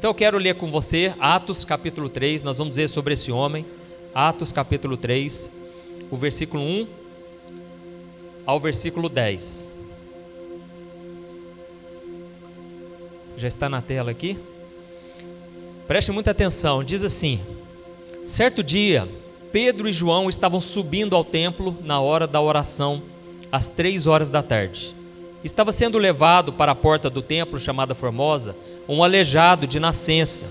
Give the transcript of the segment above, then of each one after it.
Então eu quero ler com você Atos capítulo 3, nós vamos ver sobre esse homem. Atos capítulo 3, o versículo 1 ao versículo 10. Já está na tela aqui? Preste muita atenção, diz assim: certo dia, Pedro e João estavam subindo ao templo na hora da oração, às 3 horas da tarde. Estava sendo levado para a porta do templo, chamada Formosa, um aleijado de nascença,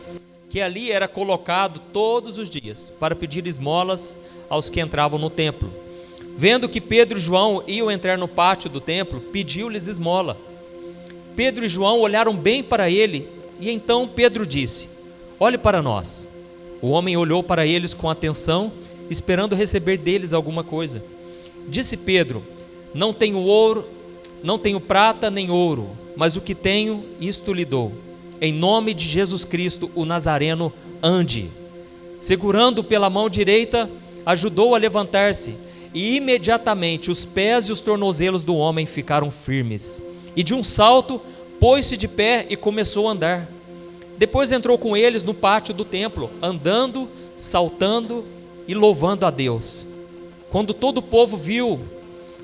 que ali era colocado todos os dias, para pedir esmolas aos que entravam no templo. Vendo que Pedro e João iam entrar no pátio do templo, pediu-lhes esmola. Pedro e João olharam bem para ele, e então Pedro disse: olhe para nós. O homem olhou para eles com atenção, esperando receber deles alguma coisa. Disse Pedro: não tenho ouro, não tenho prata nem ouro, mas o que tenho, isto lhe dou. Em nome de Jesus Cristo, o Nazareno, ande. Segurando-o pela mão direita, ajudou a levantar-se, e imediatamente os pés e os tornozelos do homem ficaram firmes. E de um salto, pôs-se de pé e começou a andar. Depois entrou com eles no pátio do templo, andando, saltando e louvando a Deus. Quando todo o povo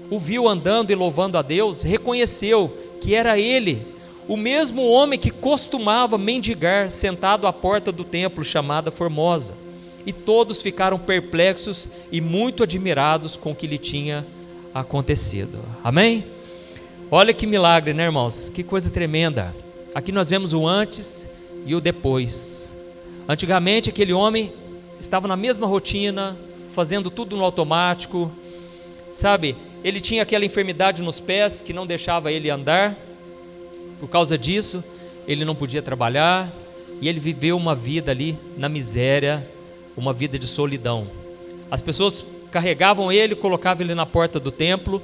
o viu andando e louvando a Deus, reconheceu que era ele, o mesmo homem que costumava mendigar sentado à porta do templo chamada Formosa. E todos ficaram perplexos e muito admirados com o que lhe tinha acontecido. Amém? Olha que milagre, né, irmãos? Que coisa tremenda. Aqui nós vemos o antes e o depois. Antigamente aquele homem estava na mesma rotina, fazendo tudo no automático, sabe? Ele tinha aquela enfermidade nos pés que não deixava ele andar. Por causa disso, ele não podia trabalhar, e ele viveu uma vida ali na miséria, uma vida de solidão. As pessoas carregavam ele, colocavam ele na porta do templo.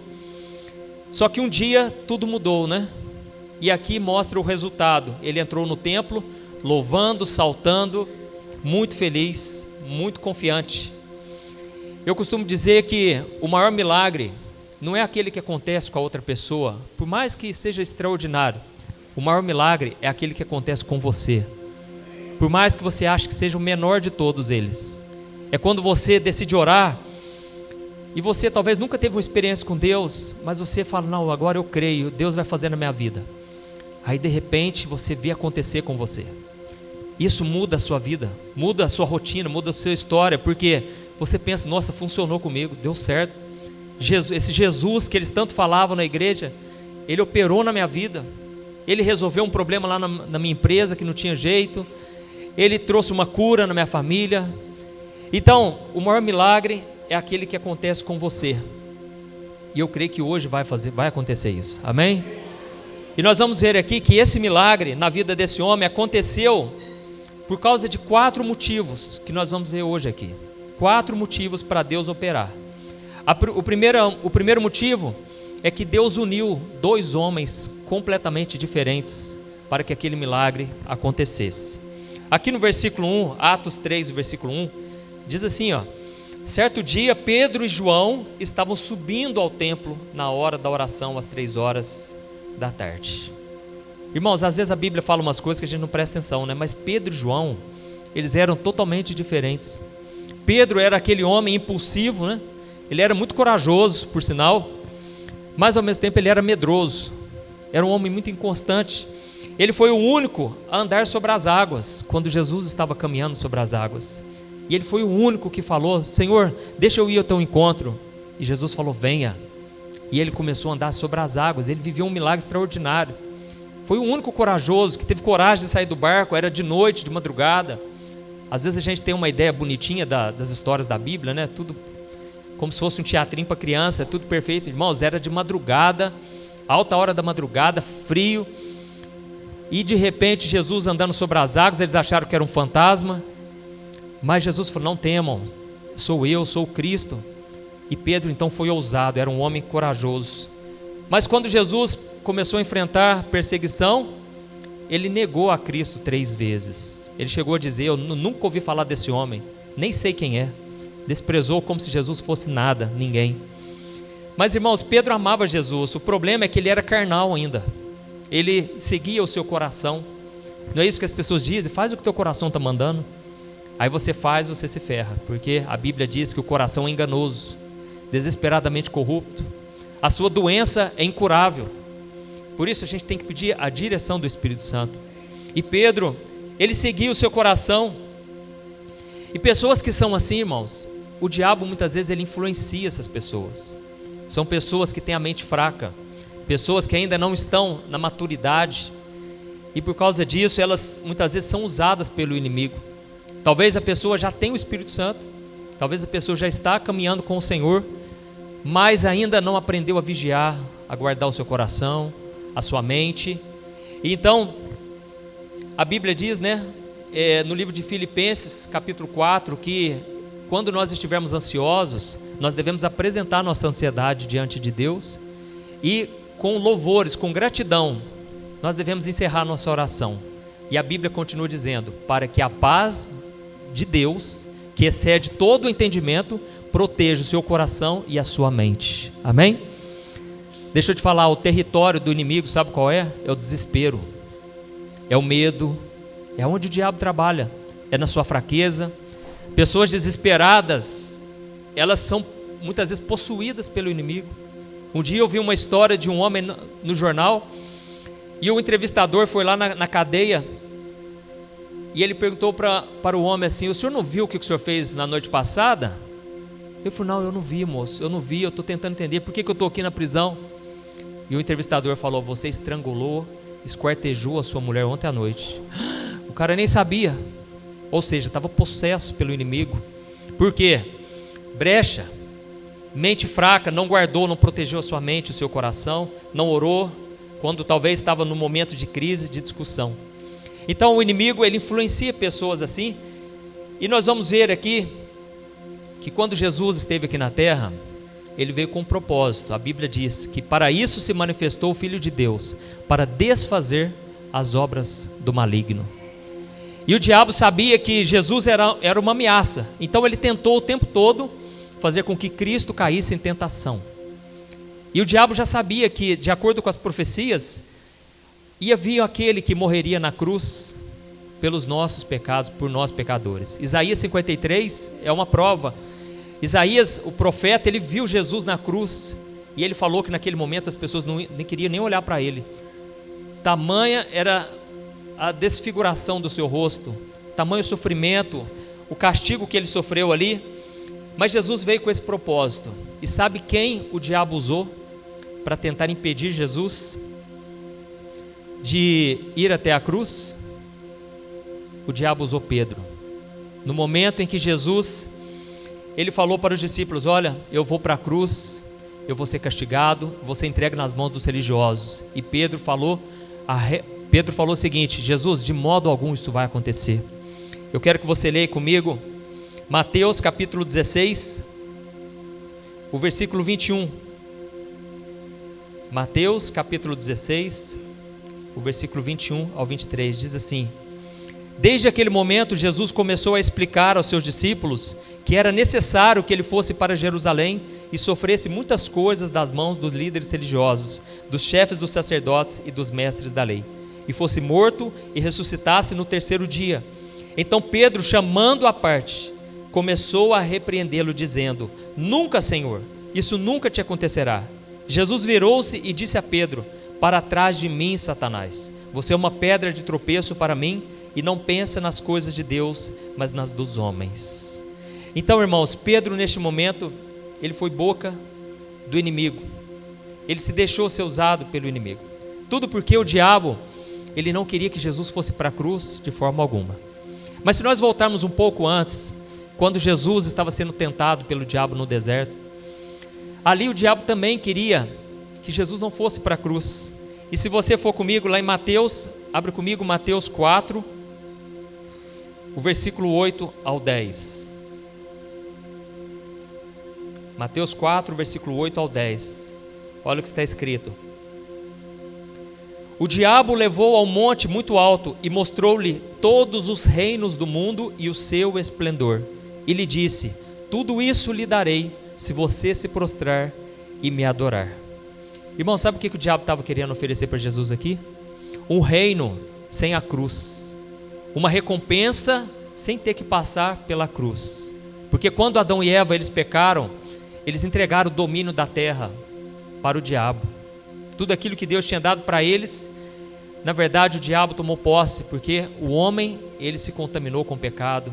Só que um dia tudo mudou, né? E aqui mostra o resultado. Ele entrou no templo, louvando, saltando, muito feliz, muito confiante. Eu costumo dizer que o maior milagre não é aquele que acontece com a outra pessoa, por mais que seja extraordinário. O maior milagre é aquele que acontece com você, por mais que você ache que seja o menor de todos eles. É quando você decide orar, e você talvez nunca teve uma experiência com Deus, mas você fala: não, agora eu creio, Deus vai fazer na minha vida. Aí de repente você vê acontecer com você. Isso muda a sua vida, muda a sua rotina, muda a sua história, porque você pensa: nossa, funcionou comigo, deu certo. Esse Jesus que eles tanto falavam na igreja, ele operou na minha vida. Ele resolveu um problema lá na minha empresa que não tinha jeito. Ele trouxe uma cura na minha família. Então, o maior milagre é aquele que acontece com você. E eu creio que hoje vai acontecer isso. Amém? E nós vamos ver aqui que esse milagre na vida desse homem aconteceu por causa de 4 motivos que nós vamos ver hoje aqui. 4 motivos para Deus operar. O primeiro motivo é que Deus uniu 2 homens completamente diferentes para que aquele milagre acontecesse. Aqui no versículo 1, Atos 3, versículo 1, diz assim, ó: certo dia Pedro e João estavam subindo ao templo na hora da oração, às 3 horas da tarde. Irmãos, às vezes a Bíblia fala umas coisas que a gente não presta atenção, né? Mas Pedro e João, eles eram totalmente diferentes. Pedro era aquele homem impulsivo, né? Ele era muito corajoso, por sinal, mas ao mesmo tempo ele era medroso. Era um homem muito inconstante. Ele foi o único a andar sobre as águas, quando Jesus estava caminhando sobre as águas. E ele foi o único que falou: Senhor, deixa eu ir ao teu encontro. E Jesus falou: venha. E ele começou a andar sobre as águas. Ele viveu um milagre extraordinário. Foi o único corajoso que teve coragem de sair do barco. Era de noite, de madrugada. Às vezes a gente tem uma ideia bonitinha das histórias da Bíblia, né? Tudo como se fosse um teatrinho para criança, tudo perfeito. Irmãos, era de madrugada, alta hora da madrugada, frio. E de repente Jesus andando sobre as águas, eles acharam que era um fantasma. Mas Jesus falou: não temam, sou eu, sou o Cristo. E Pedro então foi ousado, era um homem corajoso. Mas quando Jesus começou a enfrentar perseguição, ele negou a Cristo 3 vezes. Ele chegou a dizer: eu nunca ouvi falar desse homem, nem sei quem é. Desprezou como se Jesus fosse nada, ninguém. Mas irmãos, Pedro amava Jesus. O problema é que ele era carnal ainda. Ele seguia o seu coração. Não é isso que as pessoas dizem? Faz o que teu coração está mandando. Aí você faz, você se ferra, porque a Bíblia diz que o coração é enganoso, desesperadamente corrupto. A sua doença é incurável. Por isso a gente tem que pedir a direção do Espírito Santo. E Pedro, ele seguiu o seu coração. E pessoas que são assim, irmãos, o diabo muitas vezes ele influencia essas pessoas. São pessoas que têm a mente fraca, pessoas que ainda não estão na maturidade. E por causa disso, elas muitas vezes são usadas pelo inimigo. Talvez a pessoa já tenha o Espírito Santo, talvez a pessoa já está caminhando com o Senhor, mas ainda não aprendeu a vigiar, a guardar o seu coração, a sua mente. E então, a Bíblia diz, no livro de Filipenses, capítulo 4, que quando nós estivermos ansiosos, nós devemos apresentar nossa ansiedade diante de Deus e com louvores, com gratidão, nós devemos encerrar nossa oração. E a Bíblia continua dizendo, para que a paz de Deus, que excede todo o entendimento, proteja o seu coração e a sua mente. Amém? Deixa eu te falar, o território do inimigo, sabe qual é? É o desespero, é o medo, é onde o diabo trabalha, é na sua fraqueza. Pessoas desesperadas, elas são muitas vezes possuídas pelo inimigo. Um dia eu vi uma história de um homem no jornal, e o entrevistador foi lá na cadeia, e ele perguntou para o homem assim, o senhor não viu o que o senhor fez na noite passada? Ele falou, não, eu não vi, moço, eu não vi, eu estou tentando entender, por que eu estou aqui na prisão? E o entrevistador falou, você estrangulou, esquartejou a sua mulher ontem à noite. O cara nem sabia, ou seja, estava possesso pelo inimigo. Por quê? Brecha, mente fraca, não guardou, não protegeu a sua mente, o seu coração, não orou, quando talvez estava no momento de crise, de discussão. Então o inimigo, ele influencia pessoas assim, e nós vamos ver aqui, que quando Jesus esteve aqui na terra, ele veio com um propósito. A Bíblia diz que para isso se manifestou o Filho de Deus, para desfazer as obras do maligno. E o diabo sabia que Jesus era uma ameaça, então ele tentou o tempo todo fazer com que Cristo caísse em tentação. E o diabo já sabia que, de acordo com as profecias, ia vir aquele que morreria na cruz pelos nossos pecados, por nós pecadores. Isaías 53 é uma prova. Isaías, o profeta, ele viu Jesus na cruz, e ele falou que naquele momento as pessoas nem queriam nem olhar para ele. Tamanha era a desfiguração do seu rosto, tamanho sofrimento, o castigo que ele sofreu ali. Mas Jesus veio com esse propósito. E sabe quem o diabo usou para tentar impedir Jesus de ir até a cruz? O diabo usou Pedro. No momento em que Jesus, ele falou para os discípulos, olha, eu vou para a cruz, eu vou ser castigado, vou ser entregue nas mãos dos religiosos. E Pedro falou o seguinte, Jesus, de modo algum isso vai acontecer. Eu quero que você leia comigo Mateus capítulo 16, o versículo 21. Mateus capítulo 16, o versículo 21 ao 23, diz assim: desde aquele momento Jesus começou a explicar aos seus discípulos que era necessário que ele fosse para Jerusalém e sofresse muitas coisas das mãos dos líderes religiosos, dos chefes dos sacerdotes e dos mestres da lei, e fosse morto e ressuscitasse no terceiro dia. Então Pedro, chamando à parte, começou a repreendê-lo, dizendo: nunca, Senhor, isso nunca te acontecerá. Jesus virou-se e disse a Pedro: para trás de mim, Satanás, você é uma pedra de tropeço para mim, e não pensa nas coisas de Deus, mas nas dos homens. Então, irmãos, Pedro neste momento, ele foi boca do inimigo, ele se deixou ser usado pelo inimigo, tudo porque o diabo, ele não queria que Jesus fosse para a cruz de forma alguma. Mas se nós voltarmos um pouco antes, quando Jesus estava sendo tentado pelo diabo no deserto, ali o diabo também queria que Jesus não fosse para a cruz. E se você for comigo lá em Mateus, abre comigo Mateus 4, o versículo 8 ao 10. Mateus 4, versículo 8 ao 10. Olha o que está escrito: o diabo levou ao monte muito alto e mostrou-lhe todos os reinos do mundo e o seu esplendor. E lhe disse: tudo isso lhe darei se você se prostrar e me adorar. Irmão, sabe o que o diabo estava querendo oferecer para Jesus aqui? Um reino sem a cruz, uma recompensa sem ter que passar pela cruz. Porque quando Adão e Eva eles pecaram, eles entregaram o domínio da terra para o diabo. Tudo aquilo que Deus tinha dado para eles, na verdade o diabo tomou posse, porque o homem ele se contaminou com o pecado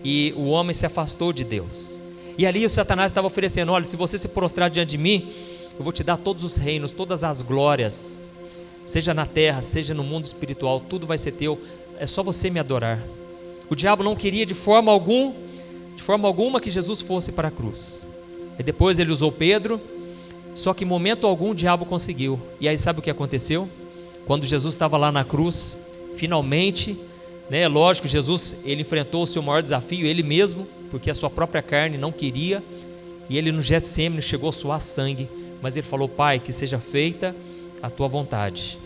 e o homem se afastou de Deus. E ali o Satanás estava oferecendo: olha, se você se prostrar diante de mim, eu vou te dar todos os reinos, todas as glórias, seja na terra, seja no mundo espiritual, tudo vai ser teu, é só você me adorar. O diabo não queria de forma alguma que Jesus fosse para a cruz. E depois ele usou Pedro, só que em momento algum o diabo conseguiu. E aí sabe o que aconteceu? Quando Jesus estava lá na cruz, finalmente, lógico, Jesus ele enfrentou o seu maior desafio, ele mesmo, porque a sua própria carne não queria, e ele no Getsêmani chegou a suar sangue, mas ele falou: Pai, que seja feita a tua vontade.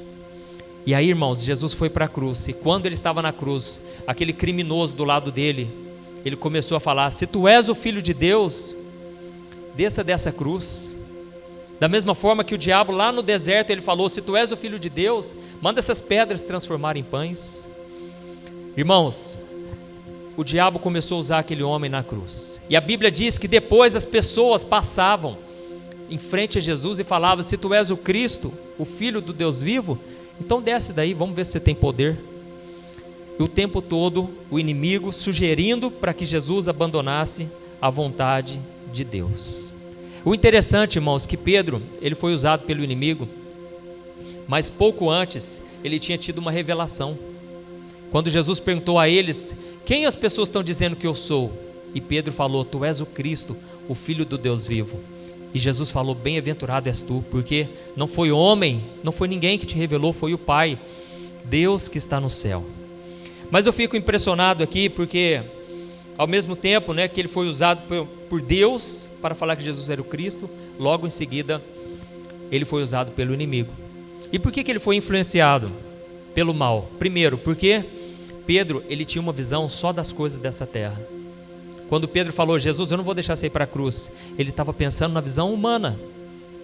E aí, irmãos, Jesus foi para a cruz, e quando ele estava na cruz, aquele criminoso do lado dele, ele começou a falar: se tu és o Filho de Deus, desça dessa cruz. Da mesma forma que o diabo lá no deserto, ele falou: se tu és o Filho de Deus, manda essas pedras se transformarem em pães. Irmãos, o diabo começou a usar aquele homem na cruz, e a Bíblia diz que depois as pessoas passavam em frente a Jesus e falavam: se tu és o Cristo, o Filho do Deus vivo, então desce daí, vamos ver se você tem poder. E o tempo todo o inimigo sugerindo para que Jesus abandonasse a vontade de Deus. O interessante, irmãos, que Pedro, ele foi usado pelo inimigo, mas pouco antes ele tinha tido uma revelação. Quando Jesus perguntou a eles: quem as pessoas estão dizendo que eu sou? E Pedro falou: tu és o Cristo, o Filho do Deus vivo. E Jesus falou: bem-aventurado és tu, porque não foi homem, não foi ninguém que te revelou, foi o Pai, Deus que está no céu. Mas eu fico impressionado aqui porque ao mesmo tempo que ele foi usado por Deus para falar que Jesus era o Cristo, logo em seguida ele foi usado pelo inimigo. E por que ele foi influenciado pelo mal? Primeiro, porque Pedro ele tinha uma visão só das coisas dessa terra. Quando Pedro falou: Jesus, eu não vou deixar você ir para a cruz, ele estava pensando na visão humana.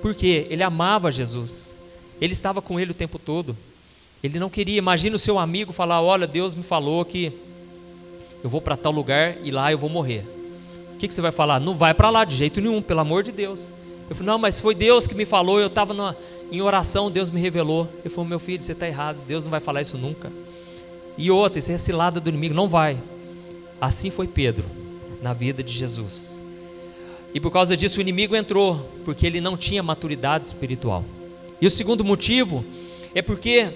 Por quê? Ele amava Jesus, ele estava com ele o tempo todo. Ele não queria, imagina o seu amigo falar: olha, Deus me falou que eu vou para tal lugar e lá eu vou morrer. O que você vai falar? Não vai para lá de jeito nenhum, pelo amor de Deus. Eu falei: não, mas foi Deus que me falou, eu estava em oração, Deus me revelou. Ele falou: meu filho, você está errado, Deus não vai falar isso nunca. E outra, isso é cilada do inimigo, não vai. Assim foi Pedro na vida de Jesus. E por causa disso o inimigo entrou, porque ele não tinha maturidade espiritual. E o segundo motivo é porque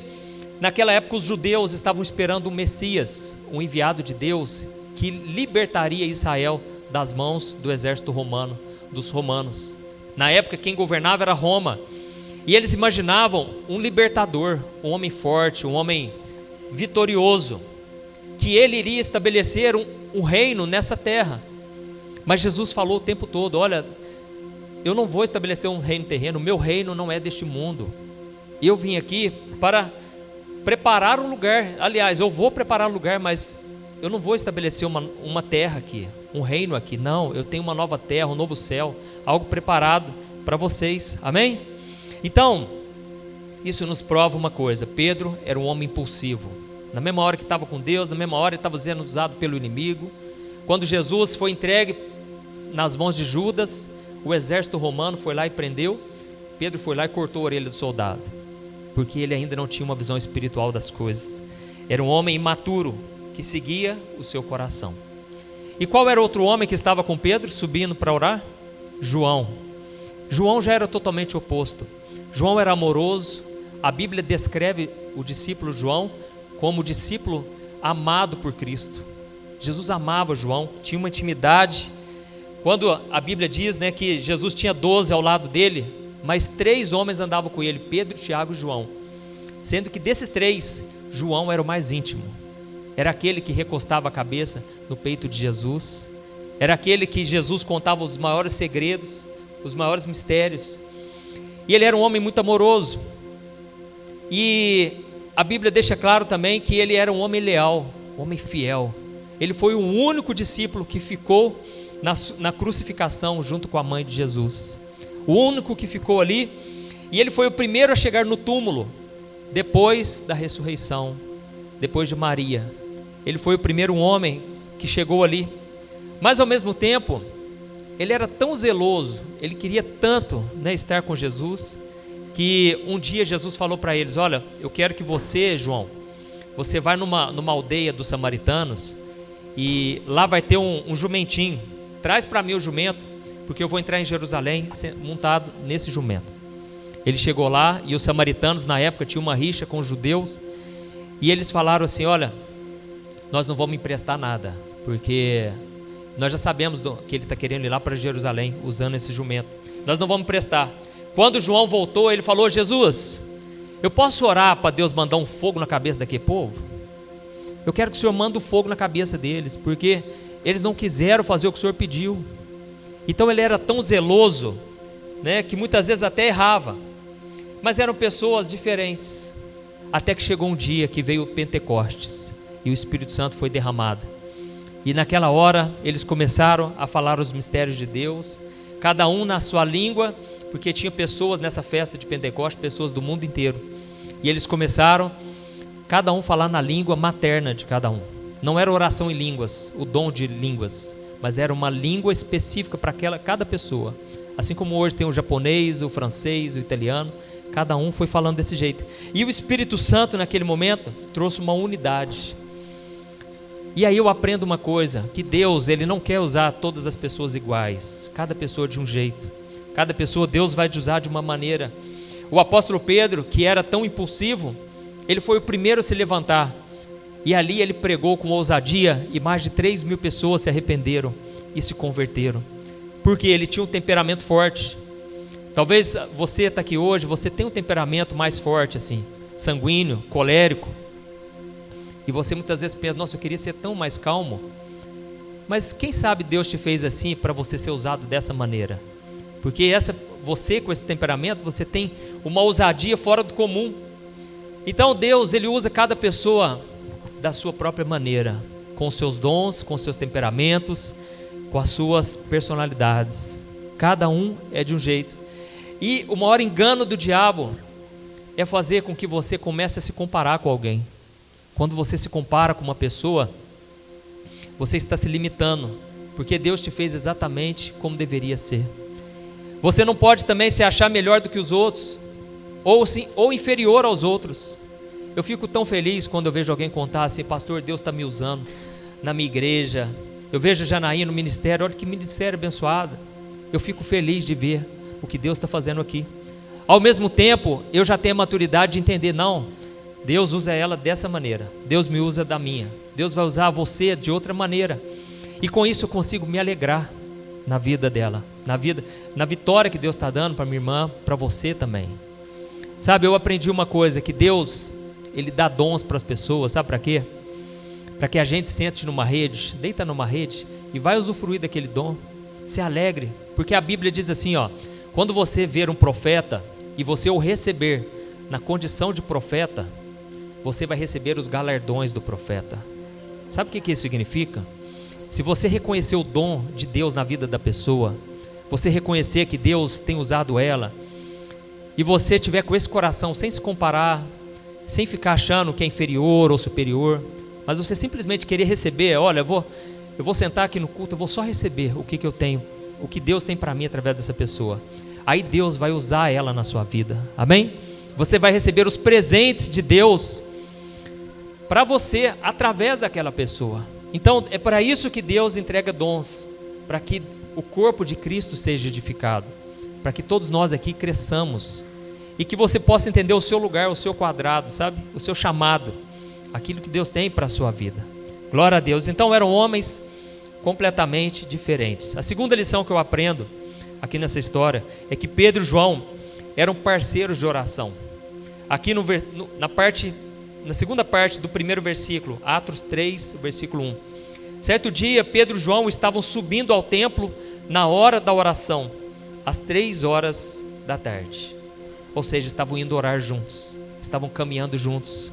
naquela época os judeus estavam esperando um Messias, um enviado de Deus, que libertaria Israel das mãos do exército romano, dos romanos. Na época quem governava era Roma, e eles imaginavam um libertador, um homem forte, um homem vitorioso, que ele iria estabelecer um reino nessa terra. Mas Jesus falou o tempo todo: olha, eu não vou estabelecer um reino terreno, o meu reino não é deste mundo. Eu vim aqui para preparar um lugar. Aliás, eu vou preparar um lugar, mas eu não vou estabelecer uma terra aqui, um reino aqui. Não, eu tenho uma nova terra, um novo céu, algo preparado para vocês. Amém? Então, isso nos prova uma coisa: Pedro era um homem impulsivo. Na mesma hora que estava com Deus, na mesma hora ele estava sendo usado pelo inimigo. Quando Jesus foi entregue nas mãos de Judas, o exército romano foi lá e prendeu. Pedro foi lá e cortou a orelha do soldado, porque ele ainda não tinha uma visão espiritual das coisas. Era um homem imaturo que seguia o seu coração. E qual era outro homem que estava com Pedro subindo para orar? João. João já era totalmente oposto. João era amoroso. A Bíblia descreve o discípulo João como discípulo amado por Cristo. Jesus amava João, tinha uma intimidade. Quando a Bíblia diz que Jesus tinha 12 ao lado dele, mas 3 homens andavam com ele: Pedro, Tiago e João. Sendo que desses 3, João era o mais íntimo. Era aquele que recostava a cabeça no peito de Jesus. Era aquele que Jesus contava os maiores segredos, os maiores mistérios. E ele era um homem muito amoroso. E a Bíblia deixa claro também que ele era um homem leal, um homem fiel. Ele foi o único discípulo que ficou na crucificação junto com a mãe de Jesus. O único que ficou ali. E ele foi o primeiro a chegar no túmulo depois da ressurreição depois de Maria. Ele foi o primeiro homem que chegou ali. Mas ao mesmo tempo, ele era tão zeloso, ele queria tanto, né, estar com Jesus, que um dia Jesus falou para eles: olha, eu quero que você, João, você vai numa aldeia dos samaritanos, e lá vai ter um jumentinho. Traz para mim o jumento, porque eu vou entrar em Jerusalém montado nesse jumento. Ele chegou lá, e os samaritanos na época tinham uma rixa com os judeus, e eles falaram assim: olha, nós não vamos emprestar nada, porque nós já sabemos que ele está querendo ir lá para Jerusalém usando esse jumento. Nós não vamos emprestar. Quando João voltou, ele falou: Jesus, eu posso orar para Deus mandar um fogo na cabeça daquele povo? Eu quero que o Senhor mande um fogo na cabeça deles, porque eles não quiseram fazer o que o Senhor pediu. Então ele era tão zeloso, né, que muitas vezes até errava. Mas eram pessoas diferentes. Até que chegou um dia que veio o Pentecostes, e o Espírito Santo foi derramado. E naquela hora eles começaram a falar os mistérios de Deus, cada um na sua língua, porque tinha pessoas nessa festa de Pentecostes, pessoas do mundo inteiro. E eles começaram, cada um falar na língua materna de cada um. Não era oração em línguas, o dom de línguas, mas era uma língua específica para cada pessoa. Assim como hoje tem o japonês, o francês, o italiano, cada um foi falando desse jeito. E o Espírito Santo naquele momento trouxe uma unidade. E aí eu aprendo uma coisa, que Deus, Ele não quer usar todas as pessoas iguais, cada pessoa de um jeito, cada pessoa Deus vai te usar de uma maneira. O apóstolo Pedro, que era tão impulsivo, ele foi o primeiro a se levantar, e ali ele pregou com ousadia, e mais de 3.000 pessoas se arrependeram e se converteram, porque ele tinha um temperamento forte. Talvez você está aqui hoje, você tem um temperamento mais forte assim, sanguíneo, colérico, e você muitas vezes pensa: nossa, eu queria ser tão mais calmo. Mas quem sabe Deus te fez assim para você ser usado dessa maneira? Porque você com esse temperamento, você tem uma ousadia fora do comum. Então Deus, Ele usa cada pessoa da sua própria maneira, com os seus dons, com os seus temperamentos, com as suas personalidades. Cada um é de um jeito. E o maior engano do diabo é fazer com que você comece a se comparar com alguém. Quando você se compara com uma pessoa, você está se limitando, porque Deus te fez exatamente como deveria ser. Você não pode também se achar melhor do que os outros, ou inferior aos outros. Eu fico tão feliz quando eu vejo alguém contar assim: pastor, Deus está me usando na minha igreja. Eu vejo Janaí no ministério, olha que ministério abençoado. Eu fico feliz de ver o que Deus está fazendo aqui. Ao mesmo tempo, eu já tenho a maturidade de entender: não, Deus usa ela dessa maneira, Deus me usa da minha, Deus vai usar você de outra maneira. E com isso eu consigo me alegrar na vida dela, na vitória que Deus está dando para minha irmã, para você também. Sabe, eu aprendi uma coisa, que Deus, Ele dá dons para as pessoas, sabe para quê? Para que a gente sente numa rede, deita numa rede e vai usufruir daquele dom, se alegre, porque a Bíblia diz assim, ó: quando você ver um profeta e você o receber na condição de profeta, você vai receber os galardões do profeta. Sabe o que isso significa? Se você reconhecer o dom de Deus na vida da pessoa, você reconhecer que Deus tem usado ela, e você tiver com esse coração, sem se comparar, sem ficar achando que é inferior ou superior, mas você simplesmente querer receber: olha, eu vou sentar aqui no culto, eu vou só receber o que eu tenho, o que Deus tem para mim através dessa pessoa. Aí Deus vai usar ela na sua vida, amém? Você vai receber os presentes de Deus para você através daquela pessoa. Então é para isso que Deus entrega dons, para que o corpo de Cristo seja edificado, para que todos nós aqui cresçamos e que você possa entender o seu lugar, o seu quadrado, sabe? O seu chamado, aquilo que Deus tem para a sua vida. Glória a Deus. Então eram homens completamente diferentes. A segunda lição que eu aprendo aqui nessa história é que Pedro e João eram parceiros de oração. Aqui na segunda parte do primeiro versículo, Atos 3, versículo 1. Certo dia, Pedro e João estavam subindo ao templo na hora da oração, às 3h da tarde. Ou seja, estavam indo orar juntos, estavam caminhando juntos.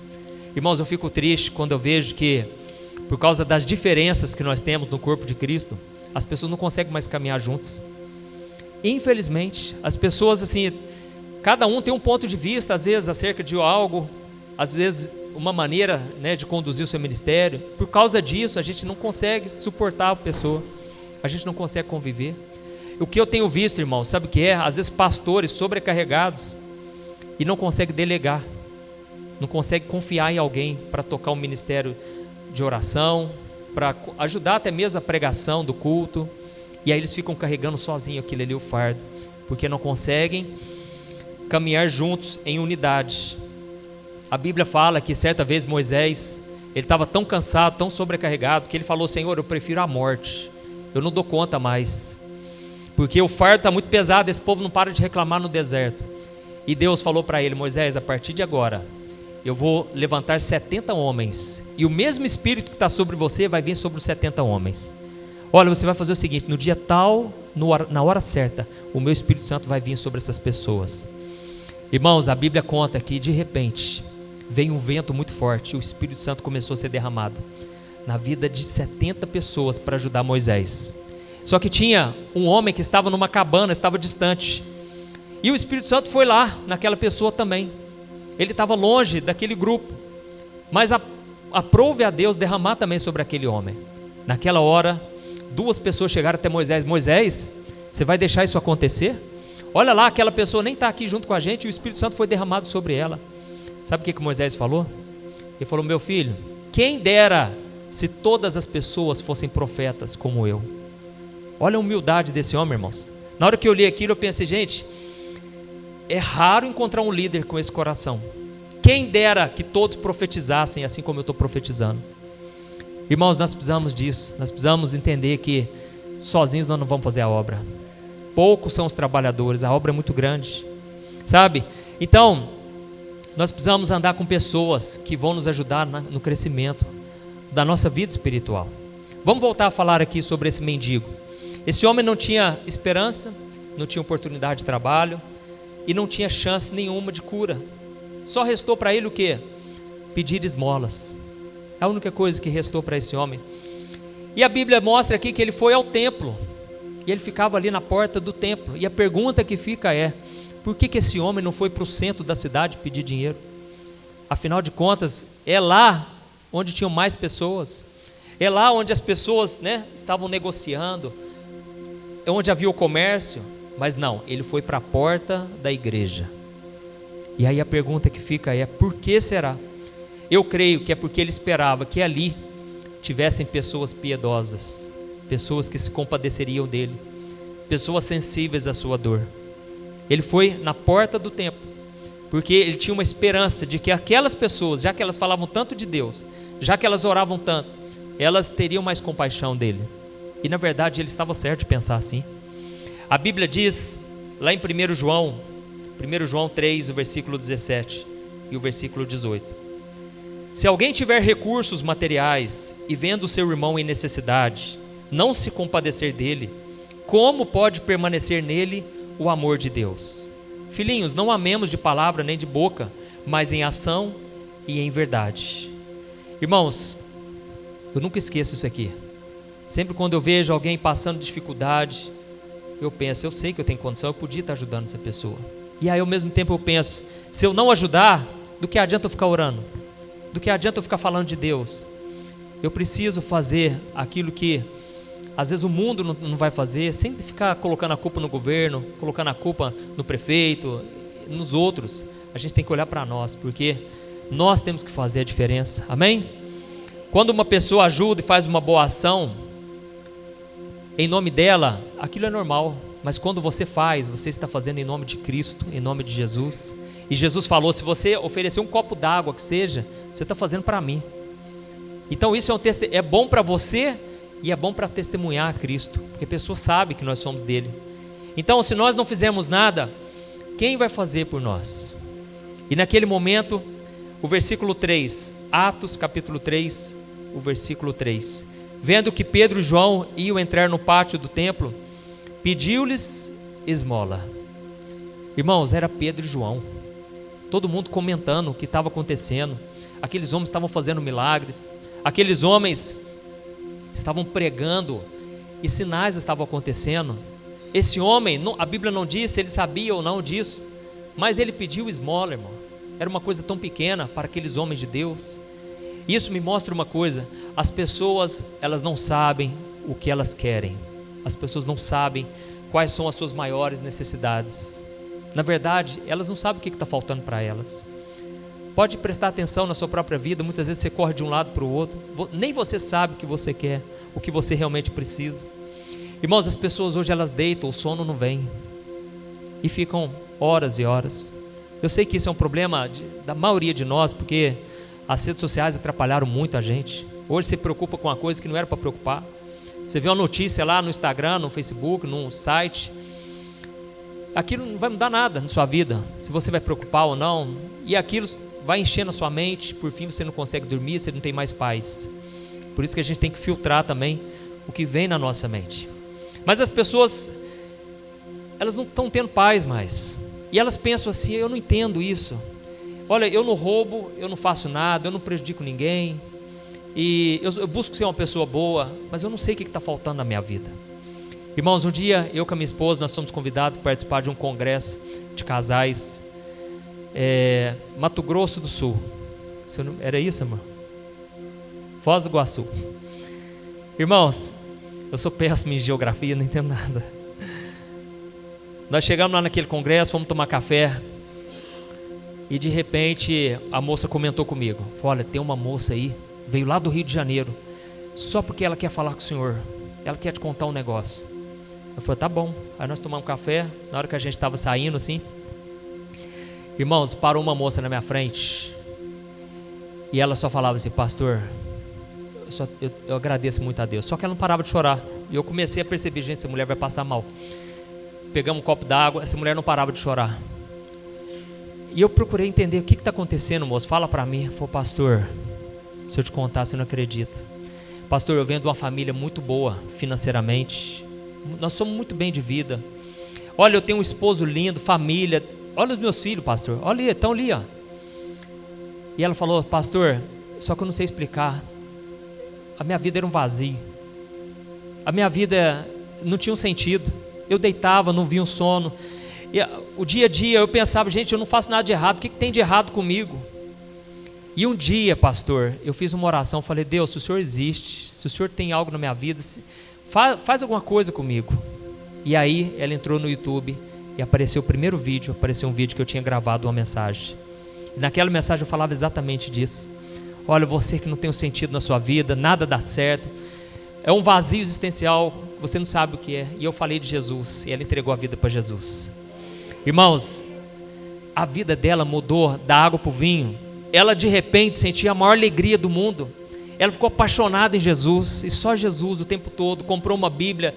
Irmãos, eu fico triste quando eu vejo que, por causa das diferenças que nós temos no corpo de Cristo, as pessoas não conseguem mais caminhar juntos. Infelizmente, as pessoas assim, cada um tem um ponto de vista, às vezes acerca de algo, às vezes uma maneira, né, de conduzir o seu ministério. Por causa disso, a gente não consegue suportar a pessoa, a gente não consegue conviver. O que eu tenho visto, irmão, sabe o que é? Às vezes pastores sobrecarregados e não conseguem delegar, não conseguem confiar em alguém para tocar um ministério de oração, para ajudar até mesmo a pregação do culto, e aí eles ficam carregando sozinho aquilo ali, o fardo, porque não conseguem caminhar juntos em unidade. A Bíblia fala que certa vez Moisés, ele estava tão cansado, tão sobrecarregado, que ele falou: Senhor, eu prefiro a morte, eu não dou conta mais, porque o fardo está muito pesado, esse povo não para de reclamar no deserto. E Deus falou para ele: Moisés, a partir de agora eu vou levantar 70 homens, e o mesmo Espírito que está sobre você vai vir sobre os 70 homens. Olha, você vai fazer o seguinte: no dia tal, na hora certa, o meu Espírito Santo vai vir sobre essas pessoas. Irmãos, a Bíblia conta que de repente veio um vento muito forte, e o Espírito Santo começou a ser derramado na vida de 70 pessoas para ajudar Moisés. Só que tinha um homem que estava numa cabana, estava distante, e o Espírito Santo foi lá naquela pessoa também. Ele estava longe daquele grupo, mas aprove a Deus derramar também sobre aquele homem. Naquela hora, 2 pessoas chegaram até Moisés: Moisés, você vai deixar isso acontecer? Olha lá, aquela pessoa nem está aqui junto com a gente, e o Espírito Santo foi derramado sobre ela. Sabe o que Moisés falou? Ele falou: meu filho, quem dera se todas as pessoas fossem profetas como eu. Olha a humildade desse homem, irmãos. Na hora que eu li aquilo, eu pensei: gente, é raro encontrar um líder com esse coração. Quem dera que todos profetizassem assim como eu estou profetizando. Irmãos, nós precisamos disso. Nós precisamos entender que sozinhos nós não vamos fazer a obra. Poucos são os trabalhadores, a obra é muito grande, sabe? Então, nós precisamos andar com pessoas que vão nos ajudar no crescimento da nossa vida espiritual. Vamos voltar a falar aqui sobre esse mendigo. Esse homem não tinha esperança, não tinha oportunidade de trabalho e não tinha chance nenhuma de cura. Só restou para ele o quê? Pedir esmolas. É a única coisa que restou para esse homem. E a Bíblia mostra aqui que ele foi ao templo, e ele ficava ali na porta do templo. E a pergunta que fica é: por que esse homem não foi para o centro da cidade pedir dinheiro? Afinal de contas, é lá onde tinham mais pessoas, é lá onde as pessoas, né, estavam negociando, é onde havia o comércio. Mas não, ele foi para a porta da igreja. E aí a pergunta que fica é: por que será? Eu creio que é porque ele esperava que ali tivessem pessoas piedosas, pessoas que se compadeceriam dele, pessoas sensíveis à sua dor. Ele foi na porta do templo, porque ele tinha uma esperança de que aquelas pessoas, já que elas falavam tanto de Deus, já que elas oravam tanto, elas teriam mais compaixão dele. E na verdade ele estava certo de pensar assim. A Bíblia diz, lá em 1 João 3, o versículo 17 e o versículo 18: se alguém tiver recursos materiais e vendo o seu irmão em necessidade, não se compadecer dele, como pode permanecer nele o amor de Deus? Filhinhos, não amemos de palavra nem de boca, mas em ação e em verdade. Irmãos, eu nunca esqueço isso aqui. Sempre quando eu vejo alguém passando dificuldade, eu penso: eu sei que eu tenho condição, eu podia estar ajudando essa pessoa. E aí ao mesmo tempo eu penso: se eu não ajudar, do que adianta eu ficar orando? Do que adianta eu ficar falando de Deus? Eu preciso fazer aquilo que às vezes o mundo não vai fazer, sem ficar colocando a culpa no governo, colocando a culpa no prefeito, nos outros. A gente tem que olhar para nós, porque nós temos que fazer a diferença, amém? Quando uma pessoa ajuda e faz uma boa ação, em nome dela, aquilo é normal. Mas quando você faz, você está fazendo em nome de Cristo, em nome de Jesus. E Jesus falou: se você oferecer um copo d'água que seja, você está fazendo para mim. Então isso é bom para você e é bom para testemunhar a Cristo, porque a pessoa sabe que nós somos dele. Então, se nós não fizermos nada, quem vai fazer por nós? E naquele momento, o versículo 3, Atos capítulo 3, o versículo 3: vendo que Pedro e João iam entrar no pátio do templo, pediu-lhes esmola. Irmãos, era Pedro e João, todo mundo comentando o que estava acontecendo. Aqueles homens estavam fazendo milagres, aqueles homens estavam pregando e sinais estavam acontecendo. Esse homem, a Bíblia não diz se ele sabia ou não disso, mas ele pediu esmola, irmão. era uma coisa tão pequena para aqueles homens de Deus. Isso me mostra uma coisa: as pessoas, elas não sabem o que elas querem. As pessoas não sabem quais são as suas maiores necessidades. Na verdade, elas não sabem o que está faltando para elas. Pode prestar atenção na sua própria vida. Muitas vezes você corre de um lado para o outro, nem você sabe o que você quer, o que você realmente precisa. Irmãos, as pessoas hoje, elas deitam, o sono não vem, e ficam horas e horas. Eu sei que isso é um problema da maioria de nós, porque as redes sociais atrapalharam muito a gente. Hoje você preocupa com uma coisa que não era para preocupar. Você vê uma notícia lá no Instagram, no Facebook, num site, aquilo não vai mudar nada na sua vida, se você vai preocupar ou não, e aquilo vai enchendo a sua mente. Por fim você não consegue dormir, você não tem mais paz. Por isso que a gente tem que filtrar também o que vem na nossa mente. Mas as pessoas, elas não estão tendo paz mais, e elas pensam assim: eu não entendo isso. Olha, eu não roubo, eu não faço nada, eu não prejudico ninguém, e eu busco ser uma pessoa boa, mas eu não sei o que está faltando na minha vida. Irmãos, um dia eu com a minha esposa, nós somos convidados para participar de um congresso de casais, Mato Grosso do Sul. Era isso, irmão? Foz do Iguaçu. Irmãos, eu sou péssimo em geografia, não entendo nada. Nós chegamos lá naquele congresso, fomos tomar café, e de repente a moça comentou comigo: olha, tem uma moça aí, veio lá do Rio de Janeiro, só porque ela quer falar com o senhor, ela quer te contar um negócio. Eu falei: tá bom. Aí nós tomamos um café. Na hora que a gente estava saindo assim, irmãos, parou uma moça na minha frente, e ela só falava assim: pastor, eu agradeço muito a Deus. Só que ela não parava de chorar, e eu comecei a perceber: gente, essa mulher vai passar mal. Pegamos um copo d'água, essa mulher não parava de chorar, e eu procurei entender: o que está acontecendo, moço? Fala para mim. Falei: pastor, se eu te contar, você não acredita. Pastor, eu venho de uma família muito boa financeiramente, nós somos muito bem de vida. Olha, eu tenho um esposo lindo, família. Olha os meus filhos, pastor, olha, estão ali, ó. E ela falou: pastor, só que eu não sei explicar, a minha vida era um vazio, a minha vida não tinha um sentido. Eu deitava, não via um sono, e o dia a dia eu pensava: gente, eu não faço nada de errado, o que tem de errado comigo? E um dia, pastor, eu fiz uma oração, falei: Deus, se o Senhor existe, se o Senhor tem algo na minha vida, faz alguma coisa comigo. E aí ela entrou no YouTube e apareceu o primeiro vídeo, apareceu um vídeo que eu tinha gravado, uma mensagem. E naquela mensagem eu falava exatamente disso: olha, você que não tem um sentido na sua vida, nada dá certo, é um vazio existencial, você não sabe o que é. E eu falei de Jesus, e ela entregou a vida para Jesus. Irmãos, a vida dela mudou da água para o vinho. Ela de repente sentia a maior alegria do mundo. Ela ficou apaixonada em Jesus, e só Jesus o tempo todo. Comprou uma Bíblia.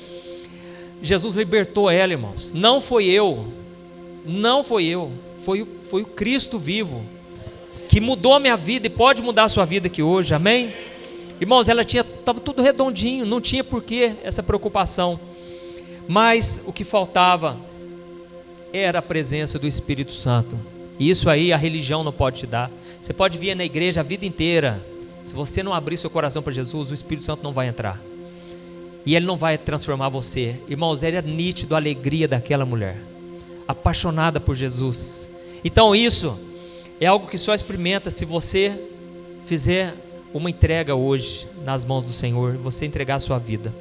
Jesus libertou ela, irmãos. Não foi eu, foi o Cristo vivo, que mudou a minha vida e pode mudar a sua vida aqui hoje, amém? Irmãos, ela estava tudo redondinho, não tinha porquê essa preocupação, mas o que faltava era a presença do Espírito Santo. E isso aí a religião não pode te dar. Você pode vir na igreja a vida inteira, se você não abrir seu coração para Jesus, o Espírito Santo não vai entrar, e Ele não vai transformar você. Irmãos, era nítido a alegria daquela mulher, apaixonada por Jesus. Então isso é algo que só experimenta se você fizer uma entrega hoje nas mãos do Senhor, você entregar a sua vida.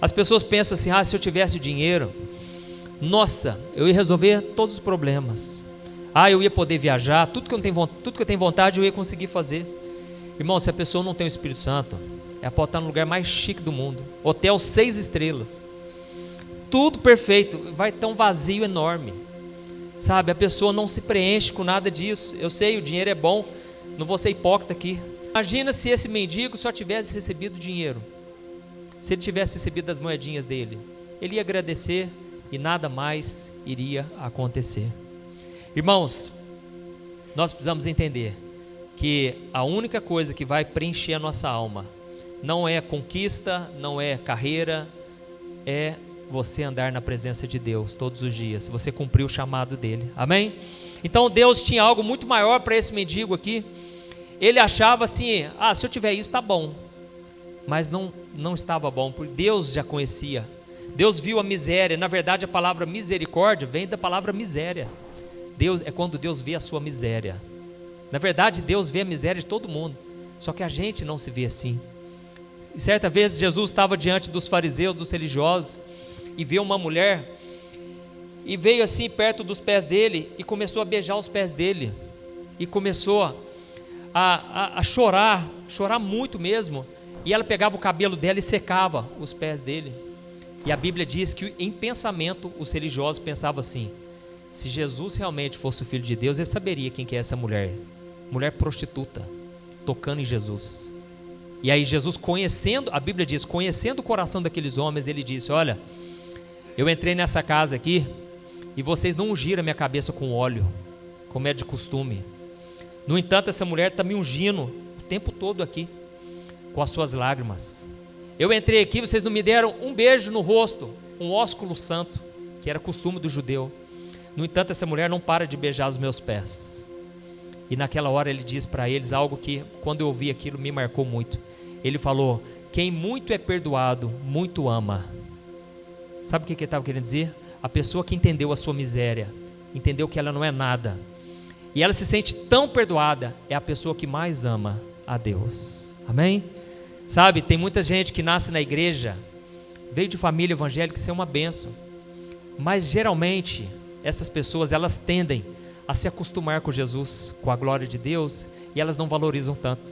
As pessoas pensam assim: se eu tivesse dinheiro, nossa, eu ia resolver todos os problemas, eu ia poder viajar, tudo que eu tenho vontade eu ia conseguir fazer. Irmão, se a pessoa não tem o Espírito Santo, ela pode estar no lugar mais chique do mundo, hotel 6 estrelas, tudo perfeito, vai ter um vazio enorme, sabe? A pessoa não se preenche com nada disso. Eu sei, o dinheiro é bom, não vou ser hipócrita aqui. Imagina se esse mendigo só tivesse recebido dinheiro. Se ele tivesse recebido as moedinhas dele, ele ia agradecer e nada mais iria acontecer. Irmãos, nós precisamos entender que a única coisa que vai preencher a nossa alma não é conquista, não é carreira, é você andar na presença de Deus todos os dias, você cumprir o chamado dele, amém? Então Deus tinha algo muito maior para esse mendigo aqui. Ele achava assim: se eu tiver isso está bom, mas não estava bom, porque Deus já conhecia. Deus viu a miséria. Na verdade a palavra misericórdia vem da palavra miséria. Deus é quando Deus vê a sua miséria. Na verdade, Deus vê a miséria de todo mundo, só que a gente não se vê assim. E certa vez Jesus estava diante dos fariseus, dos religiosos, e viu uma mulher, e veio assim perto dos pés dele, e começou a beijar os pés dele, e começou a chorar muito mesmo, e ela pegava o cabelo dela e secava os pés dele. E a Bíblia diz que em pensamento os religiosos pensavam assim: se Jesus realmente fosse o Filho de Deus, ele saberia quem que é essa mulher, mulher prostituta, tocando em Jesus. E aí Jesus, conhecendo, a Bíblia diz, conhecendo o coração daqueles homens, ele disse: olha, eu entrei nessa casa aqui e vocês não ungiram a minha cabeça com óleo, como é de costume. No entanto, essa mulher está me ungindo o tempo todo aqui, com as suas lágrimas. Eu entrei aqui, vocês não me deram um beijo no rosto, um ósculo santo, que era costume do judeu. No entanto, essa mulher não para de beijar os meus pés. E naquela hora ele diz para eles algo que, quando eu ouvi aquilo, me marcou muito. Ele falou: quem muito é perdoado, muito ama. Sabe o que ele estava querendo dizer? A pessoa que entendeu a sua miséria, entendeu que ela não é nada, e ela se sente tão perdoada, é a pessoa que mais ama a Deus. Amém? Sabe, tem muita gente que nasce na igreja, veio de família evangélica, isso é uma bênção, mas geralmente essas pessoas, elas tendem a se acostumar com Jesus, com a glória de Deus, e elas não valorizam tanto,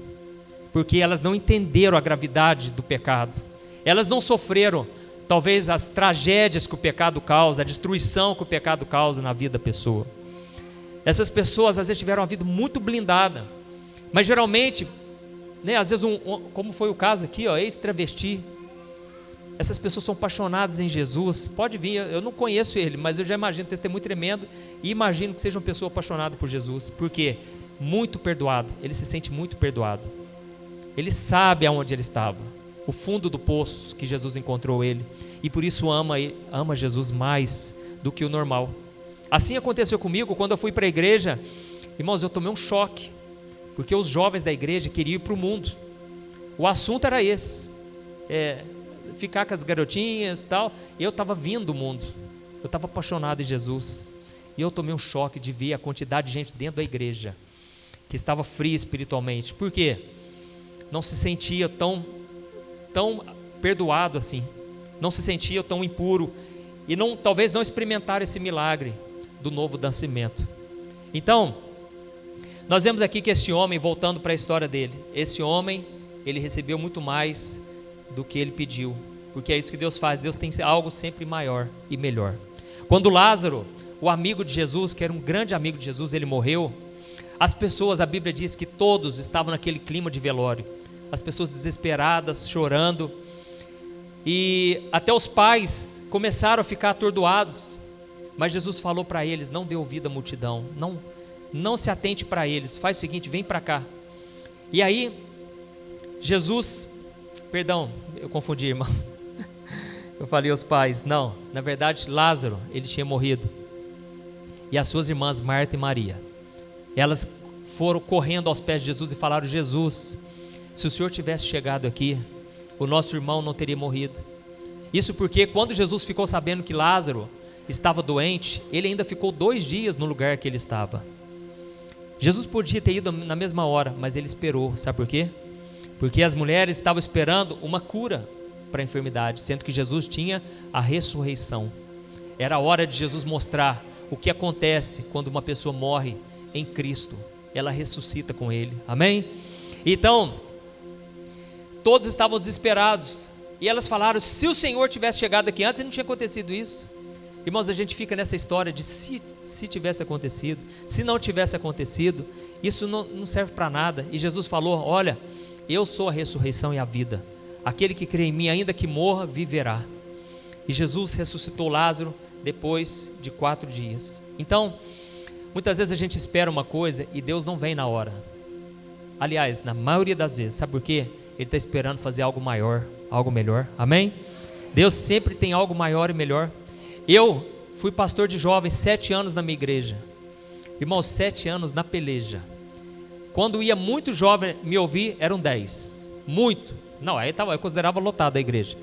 porque elas não entenderam a gravidade do pecado, elas não sofreram talvez as tragédias que o pecado causa, a destruição que o pecado causa na vida da pessoa. Essas pessoas às vezes tiveram uma vida muito blindada, mas geralmente, né, às vezes como foi o caso aqui, ex-travesti, essas pessoas são apaixonadas em Jesus. Pode vir, eu não conheço ele, mas eu já imagino um testemunho tremendo, e imagino que seja uma pessoa apaixonada por Jesus, porque muito perdoado, ele se sente muito perdoado, ele sabe aonde ele estava, o fundo do poço que Jesus encontrou ele, e por isso ama Jesus mais do que o normal. Assim aconteceu comigo quando eu fui para a igreja. Irmãos, eu tomei um choque, porque os jovens da igreja queriam ir para o mundo. O assunto era esse, ficar com as garotinhas e tal. Eu estava vindo do mundo, eu estava apaixonado em Jesus, e eu tomei um choque de ver a quantidade de gente dentro da igreja que estava fria espiritualmente. Por quê? Não se sentia tão perdoado assim, não se sentia tão impuro, e talvez não experimentaram esse milagre do novo nascimento. Então, nós vemos aqui que esse homem, voltando para a história dele, esse homem, ele recebeu muito mais do que ele pediu, porque é isso que Deus faz. Deus tem algo sempre maior e melhor. Quando Lázaro, o amigo de Jesus, que era um grande amigo de Jesus, ele morreu, as pessoas, a Bíblia diz que todos estavam naquele clima de velório, as pessoas desesperadas, chorando, e até os pais começaram a ficar atordoados, mas Jesus falou para eles: não dê ouvido à multidão, não se atente para eles, faz o seguinte, vem para cá. E aí, perdão, eu confundi, irmão, eu falei aos pais, não, na verdade Lázaro, ele tinha morrido, e as suas irmãs Marta e Maria, elas foram correndo aos pés de Jesus e falaram: Jesus, se o Senhor tivesse chegado aqui, o nosso irmão não teria morrido. Isso porque quando Jesus ficou sabendo que Lázaro estava doente, ele ainda ficou 2 dias no lugar que ele estava. Jesus podia ter ido na mesma hora, mas ele esperou. Sabe por quê? Porque as mulheres estavam esperando uma cura para a enfermidade, sendo que Jesus tinha a ressurreição. Era a hora de Jesus mostrar o que acontece quando uma pessoa morre em Cristo, ela ressuscita com ele. Amém? Então, todos estavam desesperados, e elas falaram: se o Senhor tivesse chegado aqui antes, não tinha acontecido isso. Irmãos, a gente fica nessa história de se tivesse acontecido, se não tivesse acontecido, isso não serve para nada. E Jesus falou: olha, eu sou a ressurreição e a vida, aquele que crê em mim, ainda que morra, viverá. E Jesus ressuscitou Lázaro depois de 4 dias. Então, muitas vezes a gente espera uma coisa e Deus não vem na hora. Aliás, na maioria das vezes, sabe por quê? Ele está esperando fazer algo maior, algo melhor. Amém? Deus sempre tem algo maior e melhor. Eu fui pastor de jovens 7 anos na minha igreja. Irmãos, 7 anos na peleja. Quando ia muito jovem me ouvir, eram 10. Muito. Não, aí eu considerava lotada a igreja.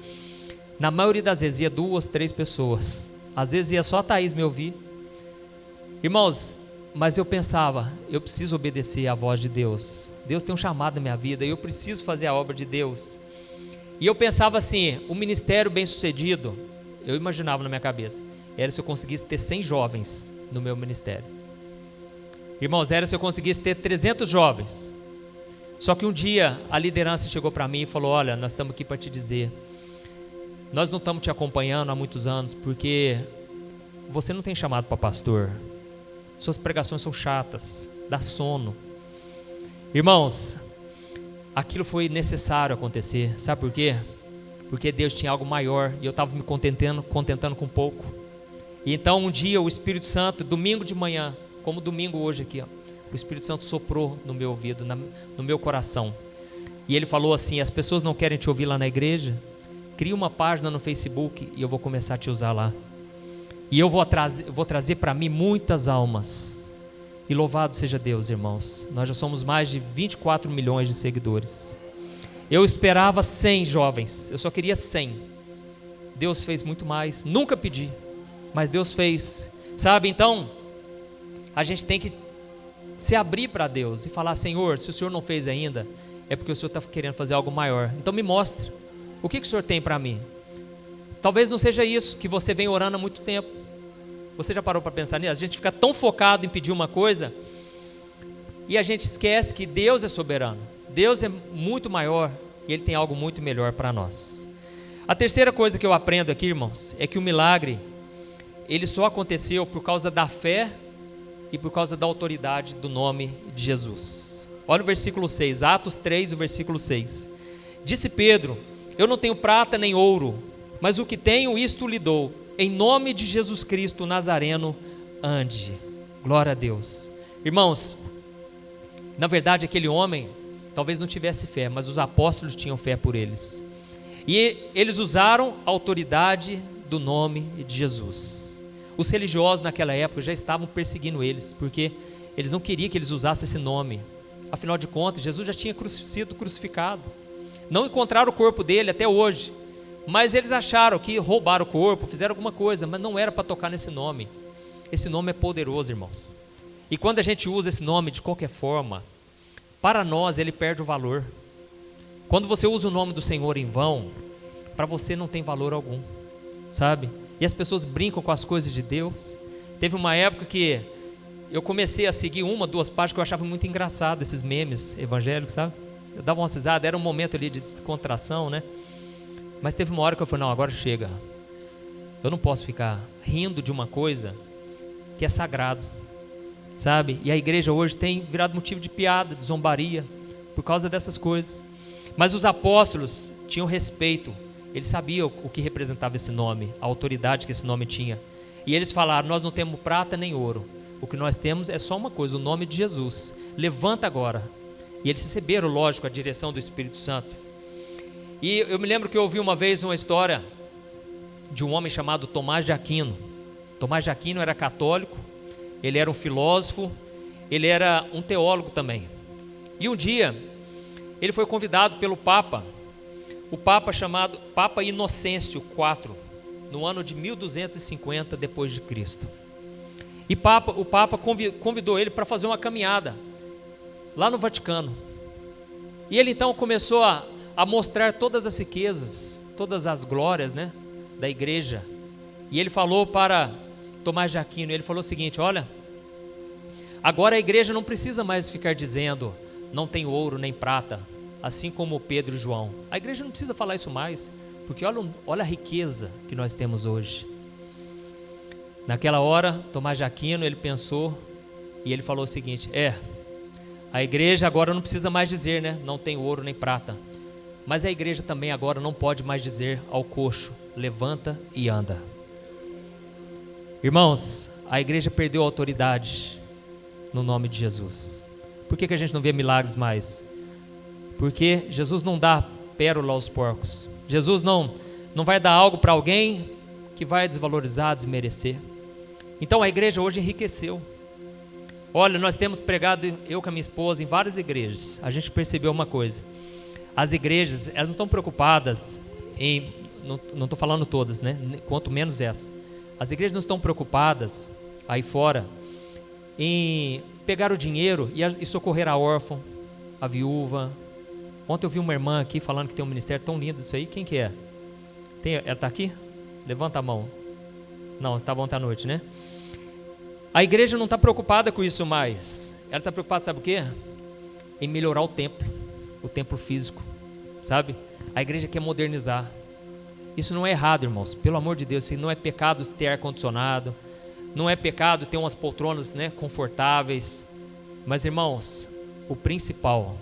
Na maioria das vezes ia 2, 3 pessoas. Às vezes ia só a Thaís me ouvir. Irmãos, Mas eu pensava, eu preciso obedecer à voz de Deus. Deus tem um chamado na minha vida, eu preciso fazer a obra de Deus. E eu pensava assim, o ministério bem sucedido, eu imaginava na minha cabeça, era se eu conseguisse ter 100 jovens no meu ministério. Irmãos, era se eu conseguisse ter 300 jovens. Só que um dia a liderança chegou para mim e falou: olha, nós estamos aqui para te dizer, nós não estamos te acompanhando há muitos anos porque você não tem chamado para pastor. Suas pregações são chatas, dá sono. Irmãos, aquilo foi necessário acontecer. Sabe por quê? Porque Deus tinha algo maior e eu estava me contentando com pouco. E então um dia o Espírito Santo, domingo de manhã, como domingo hoje aqui, ó, o Espírito Santo soprou no meu ouvido, no meu coração. E ele falou assim: as pessoas não querem te ouvir lá na igreja? Cria uma página no Facebook e eu vou começar a te usar lá. E eu vou trazer para mim muitas almas. E louvado seja Deus, irmãos. Nós já somos mais de 24 milhões de seguidores. Eu esperava 100 jovens, eu só queria 100. Deus fez muito mais, nunca pedi, mas Deus fez. Sabe, então, a gente tem que se abrir para Deus e falar: Senhor, se o Senhor não fez ainda, é porque o Senhor está querendo fazer algo maior. Então me mostre, o que o Senhor tem para mim? Talvez não seja isso que você vem orando há muito tempo. Você já parou para pensar nisso? A gente fica tão focado em pedir uma coisa e a gente esquece que Deus é soberano. Deus é muito maior e Ele tem algo muito melhor para nós. A terceira coisa que eu aprendo aqui, irmãos, é que o milagre, ele só aconteceu por causa da fé e por causa da autoridade do nome de Jesus. Olha o versículo 6, Atos 3, o versículo 6. Disse Pedro: eu não tenho prata nem ouro, mas o que tenho, isto lhe dou. Em nome de Jesus Cristo Nazareno, ande. Glória a Deus. Irmãos, na verdade aquele homem talvez não tivesse fé, mas os apóstolos tinham fé por eles. E eles usaram a autoridade do nome de Jesus. Os religiosos naquela época já estavam perseguindo eles, porque eles não queriam que eles usassem esse nome. Afinal de contas, Jesus já tinha sido crucificado. Não encontraram o corpo dele até hoje. Mas eles acharam que roubaram o corpo, fizeram alguma coisa, mas não era para tocar nesse nome. Esse nome é poderoso, irmãos. E quando a gente usa esse nome de qualquer forma, para nós ele perde o valor. Quando você usa o nome do Senhor em vão, para você não tem valor algum, sabe? E as pessoas brincam com as coisas de Deus. Teve uma época que eu comecei a seguir 1, 2 páginas que eu achava muito engraçado, esses memes evangélicos, sabe? Eu dava uma risada, era um momento ali de descontração, né? Mas teve uma hora que eu falei: não, agora chega. Eu não posso ficar rindo de uma coisa que é sagrado, sabe? E a igreja hoje tem virado motivo de piada, de zombaria, por causa dessas coisas. Mas os apóstolos tinham respeito. Eles sabiam o que representava esse nome, a autoridade que esse nome tinha. E eles falaram: nós não temos prata nem ouro. O que nós temos é só uma coisa, o nome de Jesus. Levanta agora. E eles receberam, lógico, a direção do Espírito Santo. E eu me lembro que eu ouvi uma vez uma história de um homem chamado Tomás de Aquino. Tomás de Aquino era católico, ele era um filósofo, ele era um teólogo também. E um dia, ele foi convidado pelo Papa, o Papa chamado Papa Inocêncio IV, no ano de 1250 depois de Cristo. E o Papa convidou ele para fazer uma caminhada lá no Vaticano. E ele então começou a mostrar todas as riquezas, todas as glórias, né, da igreja. E ele falou para Tomás de Aquino, ele falou o seguinte: olha, agora a igreja não precisa mais ficar dizendo não tem ouro nem prata, assim como Pedro e João. A igreja não precisa falar isso mais, porque olha a riqueza que nós temos hoje. Naquela hora, Tomás de Aquino, ele pensou e ele falou o seguinte: a igreja agora não precisa mais dizer, né, não tem ouro nem prata. Mas a igreja também agora não pode mais dizer ao coxo: levanta e anda. Irmãos, a igreja perdeu a autoridade no nome de Jesus. Por que a gente não vê milagres mais? Porque Jesus não dá pérola aos porcos. Jesus não vai dar algo para alguém que vai desvalorizar, desmerecer. Então a igreja hoje enriqueceu. Olha, nós temos pregado, eu com a minha esposa, em várias igrejas. A gente percebeu uma coisa: as igrejas, elas não estão preocupadas em, não estou falando todas, né? Quanto menos essa. As igrejas não estão preocupadas aí fora em pegar o dinheiro e socorrer a órfã, a viúva. Ontem eu vi uma irmã aqui falando que tem um ministério tão lindo isso aí. Quem que é? Ela está aqui? Levanta a mão. Não, estava ontem à noite, né? A igreja não está preocupada com isso mais. Ela está preocupada, sabe o quê? Em melhorar o templo físico, sabe? A igreja quer modernizar. Isso não é errado, irmãos, pelo amor de Deus. Isso não é pecado ter ar-condicionado, não é pecado ter umas poltronas, né, confortáveis. Mas, irmãos, o principal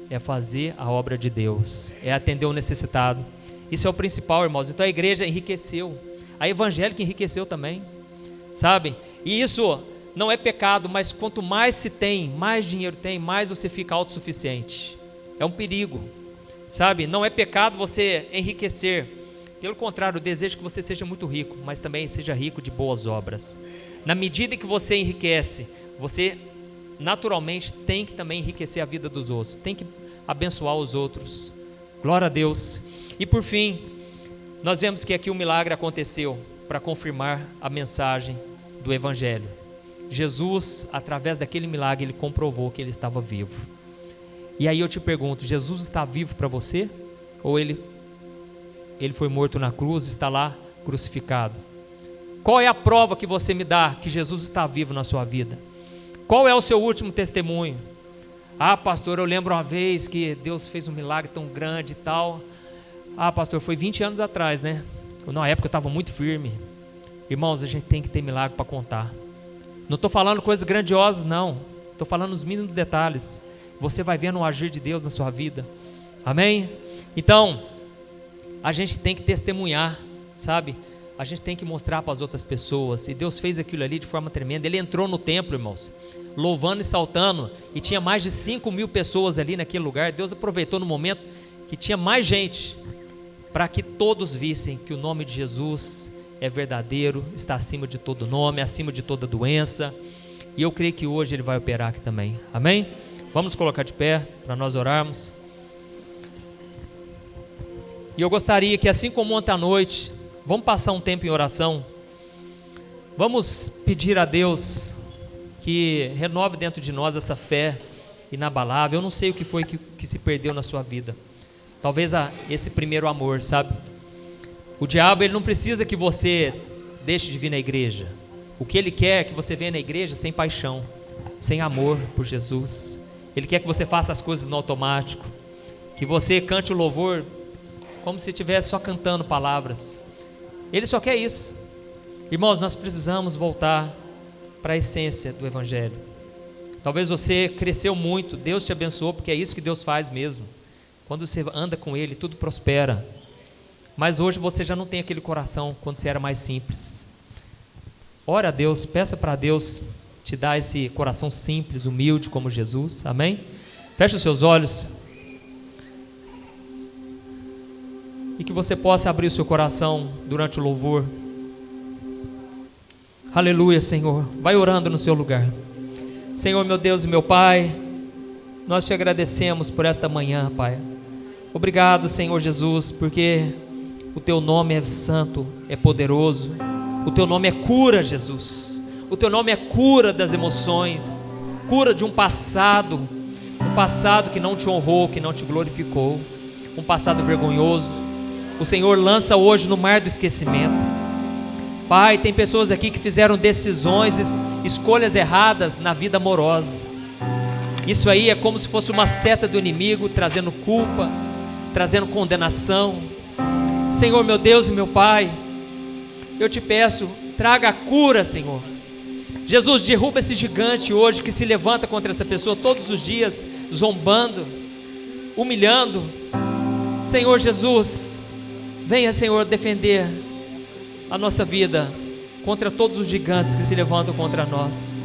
é fazer a obra de Deus, é atender o necessitado. Isso é o principal, irmãos. Então a igreja enriqueceu, a evangélica enriqueceu também, sabe? E isso não é pecado, mas quanto mais se tem, mais dinheiro tem, mais você fica autossuficiente. É um perigo, sabe? Não é pecado você enriquecer. Pelo contrário, eu desejo que você seja muito rico, mas também seja rico de boas obras. Na medida que você enriquece, você naturalmente tem que também enriquecer a vida dos outros, tem que abençoar os outros. Glória a Deus. E por fim, nós vemos que aqui um milagre aconteceu para confirmar a mensagem do Evangelho. Jesus, através daquele milagre, ele comprovou que ele estava vivo. E aí eu te pergunto, Jesus está vivo para você? Ou ele foi morto na cruz, está lá crucificado? Qual é a prova que você me dá que Jesus está vivo na sua vida? Qual é o seu último testemunho? Ah, pastor, eu lembro uma vez que Deus fez um milagre tão grande e tal. Ah, pastor, foi 20 anos atrás, né? Na época eu estava muito firme. Irmãos, a gente tem que ter milagre para contar. Não estou falando coisas grandiosas, não. Estou falando os mínimos detalhes. Você vai vendo o agir de Deus na sua vida. Amém? Então, a gente tem que testemunhar, sabe? A gente tem que mostrar para as outras pessoas. E Deus fez aquilo ali de forma tremenda. Ele entrou no templo, irmãos, louvando e saltando. E tinha mais de 5.000 pessoas ali naquele lugar. Deus aproveitou no momento que tinha mais gente, para que todos vissem que o nome de Jesus é verdadeiro, está acima de todo nome, acima de toda doença. E eu creio que hoje Ele vai operar aqui também. Amém? Vamos colocar de pé para nós orarmos. E eu gostaria que, assim como ontem à noite, vamos passar um tempo em oração. Vamos pedir a Deus que renove dentro de nós essa fé inabalável. Eu não sei o que foi que se perdeu na sua vida. Talvez esse primeiro amor, sabe? O diabo, ele não precisa que você deixe de vir na igreja. O que ele quer é que você venha na igreja sem paixão, sem amor por Jesus. Ele quer que você faça as coisas no automático, que você cante o louvor como se estivesse só cantando palavras. Ele só quer isso. Irmãos, nós precisamos voltar para a essência do Evangelho. Talvez você cresceu muito, Deus te abençoou, porque é isso que Deus faz mesmo. Quando você anda com Ele, tudo prospera. Mas hoje você já não tem aquele coração quando você era mais simples. Ora a Deus, peça para Deus te dar esse coração simples, humilde como Jesus. Amém? Feche os seus olhos. E que você possa abrir o seu coração durante o louvor. Aleluia, Senhor. Vai orando no seu lugar. Senhor, meu Deus e meu Pai, nós te agradecemos por esta manhã, Pai. Obrigado, Senhor Jesus, porque o teu nome é santo, é poderoso. O teu nome é cura, Jesus. O teu nome é cura das emoções, cura de um passado que não te honrou, que não te glorificou, um passado vergonhoso. O Senhor lança hoje no mar do esquecimento. Pai, tem pessoas aqui que fizeram decisões, escolhas erradas na vida amorosa. Isso aí é como se fosse uma seta do inimigo, trazendo culpa, trazendo condenação. Senhor, meu Deus e meu Pai, eu te peço, traga a cura, Senhor. Jesus, derruba esse gigante hoje que se levanta contra essa pessoa todos os dias, zombando, humilhando. Senhor Jesus, venha, Senhor, defender a nossa vida contra todos os gigantes que se levantam contra nós.